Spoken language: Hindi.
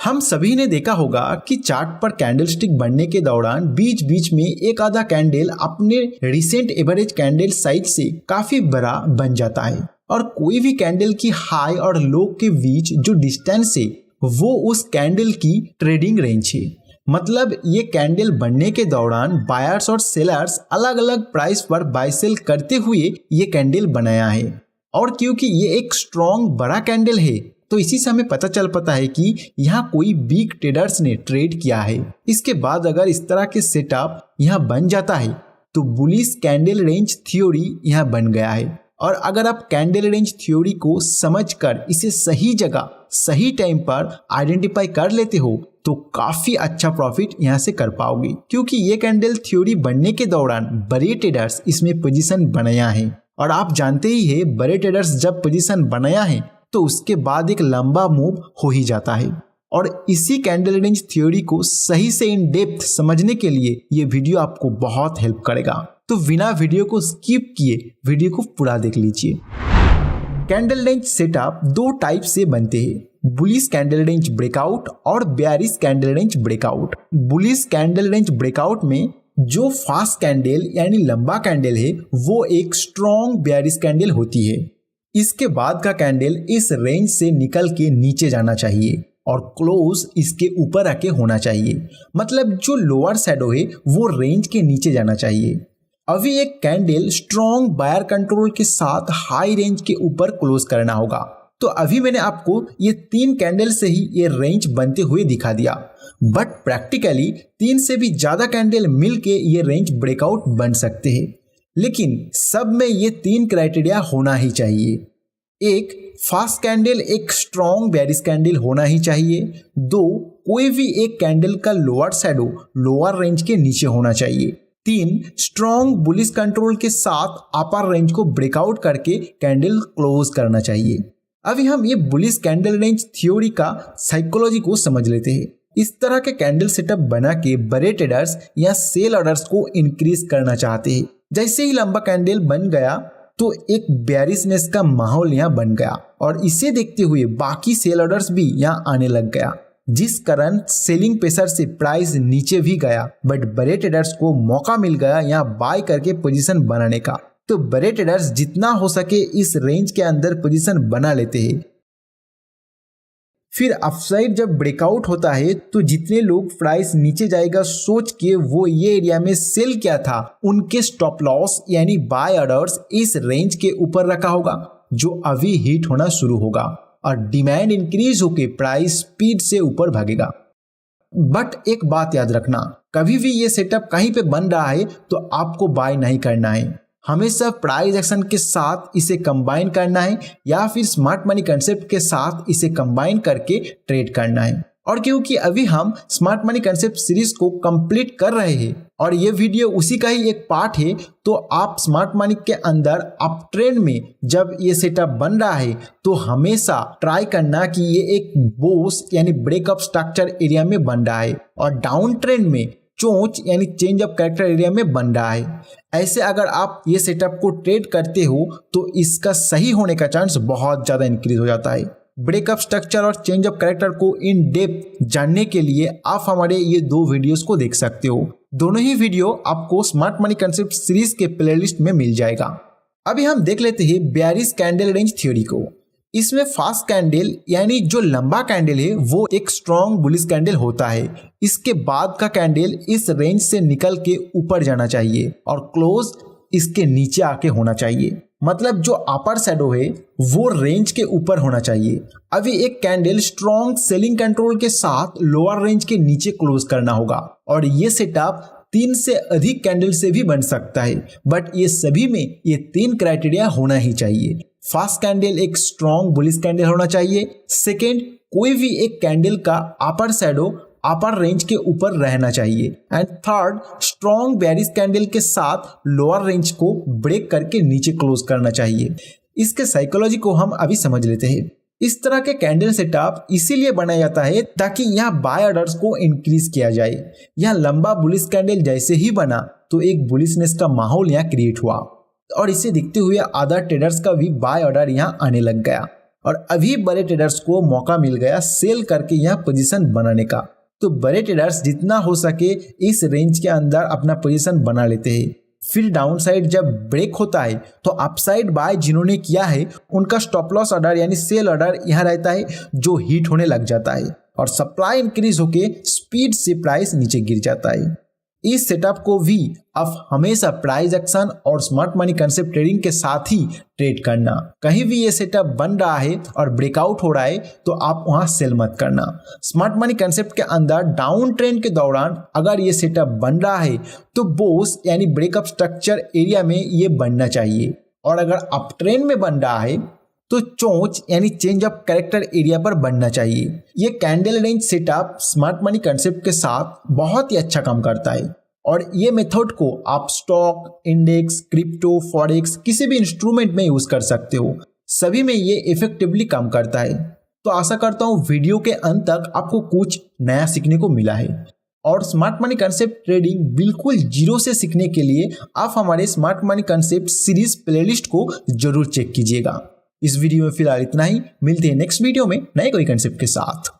हम सभी ने देखा होगा कि चार्ट पर कैंडलस्टिक बनने के दौरान बीच बीच में एक आधा कैंडल अपने रिसेंट एवरेज कैंडल साइज से काफी बड़ा बन जाता है और कोई भी कैंडल की हाई और लो के बीच जो डिस्टेंस है वो उस कैंडल की ट्रेडिंग रेंज है। मतलब ये कैंडल बनने के दौरान बायर्स और सेलर्स अलग अलग प्राइस पर बाय सेल करते हुए ये कैंडल बनाया है। और क्योंकि ये एक स्ट्रॉन्ग बड़ा कैंडल है तो इसी से हमें पता चल पाता है कि यहाँ कोई बिग ट्रेडर्स ने ट्रेड किया है। इसके बाद अगर इस तरह के सेटअप यहाँ बन जाता है तो बुलिश कैंडल रेंज थ्योरी यहाँ बन गया है। और अगर आप कैंडल रेंज थ्योरी को समझकर इसे सही जगह सही टाइम पर आइडेंटिफाई कर लेते हो तो काफी अच्छा प्रॉफिट यहाँ से कर पाओगे, क्योंकि ये कैंडल थ्योरी बनने के दौरान बड़े ट्रेडर्स इसमें पोजीशन बनाया है। और आप जानते ही है बड़े ट्रेडर्स जब पोजीशन बनाया है तो उसके बाद एक लंबा मूव हो ही जाता है। और इसी कैंडल रेंज थ्योरी को सही से इन डेप्थ समझने के लिए ये वीडियो आपको बहुत हेल्प करेगा। तो बिना वीडियो को स्किप किए वीडियो को पूरा देख लीजिए। कैंडल रेंज सेटअप दो टाइप से बनते हैं, बुलिश कैंडल रेंज ब्रेकआउट और bearish candle range breakout. Bullish candle range breakout में जो फास्ट कैंडल यानी लंबा कैंडल है वो एक स्ट्रॉन्ग बेयरिश कैंडल होती है। इसके बाद का कैंडल इस रेंज से निकल के नीचे जाना चाहिए और क्लोज इसके ऊपर आके होना चाहिए। मतलब जो लोअर शैडो है वो रेंज के नीचे जाना चाहिए। अभी एक कैंडल स्ट्रॉन्ग बायर कंट्रोल के साथ हाई रेंज के ऊपर क्लोज करना होगा। तो अभी मैंने आपको ये 3 कैंडल से ही ये रेंज बनते हुए दिखा दिया, बट प्रैक्टिकली 3 से भी ज्यादा कैंडल मिलके ये रेंज ब्रेकआउट बन सकते हैं। लेकिन सब में ये 3 क्राइटेरिया होना ही चाहिए। एक, फास्ट कैंडल एक स्ट्रॉन्ग बेयरिश कैंडल होना ही चाहिए। 2, कोई भी एक कैंडल का लोअर शैडो लोअर रेंज के नीचे होना चाहिए। 3, स्ट्रॉन्ग बुलिश कंट्रोल के साथ अपर रेंज को ब्रेकआउट करके कैंडल क्लोज करना चाहिए। अभी हम ये बुलिश कैंडल रेंज थ्योरी का साइकोलॉजी को समझ लेते हैं। इस तरह के कैंडल सेटअप बना के बड़े ट्रेडर्स या सेल ऑर्डर्स को इंक्रीज करना चाहते हैं। जैसे ही लंबा कैंडल बन गया तो एक बेयरिशनेस का माहौल यहाँ बन गया और इसे देखते हुए बाकी सेल ऑर्डर्स भी यहाँ आने लग गया, जिस कारण सेलिंग प्रेशर से प्राइस नीचे भी गया। बट बड़े ट्रेडर्स को मौका मिल गया यहाँ बाय करके पोजीशन बनाने का। तो बड़े ट्रेडर्स जितना हो सके इस रेंज के अंदर पोजीशन बना लेते हैं। फिर अपसाइड जब ब्रेकआउट होता है तो जितने लोग प्राइस नीचे जाएगा सोच के वो ये एरिया में सेल किया था उनके स्टॉप लॉस यानी बाय ऑर्डर्स इस रेंज के ऊपर रखा होगा, जो अभी हिट होना शुरू होगा और डिमांड इंक्रीज होके प्राइस स्पीड से ऊपर भागेगा। बट एक बात याद रखना, कभी भी ये सेटअप कहीं पे बन रहा है तो आपको बाय नहीं करना है। हमेशा प्राइस एक्शन के साथ इसे कंबाइन करना है या फिर स्मार्ट मनी कंसेप्ट के साथ इसे कंबाइन करके ट्रेड करना है। और क्योंकि अभी हम स्मार्ट मनी कंसेप्ट सीरीज को कंप्लीट कर रहे हैं और ये वीडियो उसी का ही एक पार्ट है, तो आप स्मार्ट मनी के अंदर अप ट्रेंड में जब ये सेटअप बन रहा है तो हमेशा ट्राई करना कि ये एक बोस यानी ब्रेकअप स्ट्रक्चर एरिया में बन रहा है और डाउन ट्रेंड में चोंच यानी चेंज ऑफ कैरेक्टर एरिया में बन रहा है। ऐसे अगर आप ये सेटअप को ट्रेड करते हो तो इसका सही होने का चांस बहुत ज्यादा इंक्रीज हो जाता है। ब्रेकअप स्ट्रक्चर और चेंज ऑफ कैरेक्टर को इन डेप्थ जानने के लिए आप हमारे ये 2 वीडियोस को देख सकते हो। दोनों ही वीडियो आपको स्मार्ट मनी कंसेप्ट सीरीज के प्लेलिस्ट में मिल जाएगा। अभी हम देख लेते हैं बेयरिश कैंडल रेंज थ्योरी को। इसमें फास्ट कैंडल यानी जो लंबा कैंडल है वो एक स्ट्रॉन्ग बुलिश कैंडल होता है। इसके बाद का कैंडल इस रेंज से निकल के ऊपर जाना चाहिए और क्लोज इसके नीचे आके होना चाहिए। मतलब जो अपर शैडो है वो रेंज के ऊपर होना चाहिए। अभी एक कैंडल स्ट्रॉन्ग सेलिंग कंट्रोल के साथ लोअर रेंज के नीचे क्लोज करना होगा और ये सेटअप 3 से अधिक कैंडल से भी बन सकता है, बट ये सभी में ये 3 क्राइटेरिया होना ही चाहिए। फास्ट कैंडल एक स्ट्रॉन्ग बुलिश कैंडल होना चाहिए। सेकेंड, कोई भी एक कैंडल का अपर शैडो अपर रेंज के ऊपर रहना चाहिए। And third, strong bearish candle के साथ लोअर रेंज को ब्रेक करके नीचे क्लोज करना चाहिए। इसके साइकोलॉजी को हम अभी समझ लेते हैं। इस तरह के कैंडल सेटअप इसीलिए बनाया जाता है ताकि यहाँ बाय ऑर्डर्स को इंक्रीज किया जाए। यहाँ लंबा बुलिश कैंडल जैसे ही बना तो एक बुलिशनेस का माहौल यहाँ क्रिएट हुआ और इसे देखते हुए अदर ट्रेडर्स का भी बाय ऑर्डर यहाँ आने लग गया। और अभी बड़े ट्रेडर्स को मौका मिल गया सेल करके यह पोजीशन बनाने का। तो बड़े ट्रेडर्स जितना हो सके इस रेंज के अंदर अपना पोजीशन बना लेते हैं। फिर डाउन साइड जब ब्रेक होता है तो अपसाइड बाय जिन्होंने किया है उनका स्टॉप लॉस ऑर्डर यानी सेल ऑर्डर यहाँ रहता है जो हिट होने लग जाता है और सप्लाई इंक्रीज होके स्पीड से प्राइस नीचे गिर जाता है। इस सेटअप को भी आप हमेशा प्राइस एक्शन और स्मार्ट मनी कंसेप्ट ट्रेडिंग के साथ ही ट्रेड करना। कहीं भी ये सेटअप बन रहा है और ब्रेकआउट हो रहा है तो आप वहां सेल मत करना। स्मार्ट मनी कंसेप्ट के अंदर डाउन ट्रेंड के दौरान अगर ये सेटअप बन रहा है तो बोस यानी ब्रेकअप स्ट्रक्चर एरिया में ये बनना चाहिए और अगर अप ट्रेंड में बन रहा है तो चोंच यानी चेंज ऑफ कैरेक्टर एरिया पर बनना चाहिए। ये candle range setup smart money concept के साथ बहुत ही अच्छा काम करता है और ये मेथड को आप स्टॉक, इंडेक्स, क्रिप्टो, फॉरेक्स किसी भी इंस्ट्रूमेंट में यूज कर सकते हो। सभी में ये इफेक्टिवली काम करता है। तो आशा करता हूँ वीडियो के अंत तक आपको कुछ नया सीखने को मिला है और स्मार्ट मनी कंसेप्ट ट्रेडिंग बिल्कुल जीरो से सीखने के लिए आप हमारे smart money concept series playlist को जरूर चेक कीजिएगा। इस वीडियो में फिलहाल इतना ही। मिलते हैं नेक्स्ट वीडियो में नए कोई कंसेप्ट के साथ।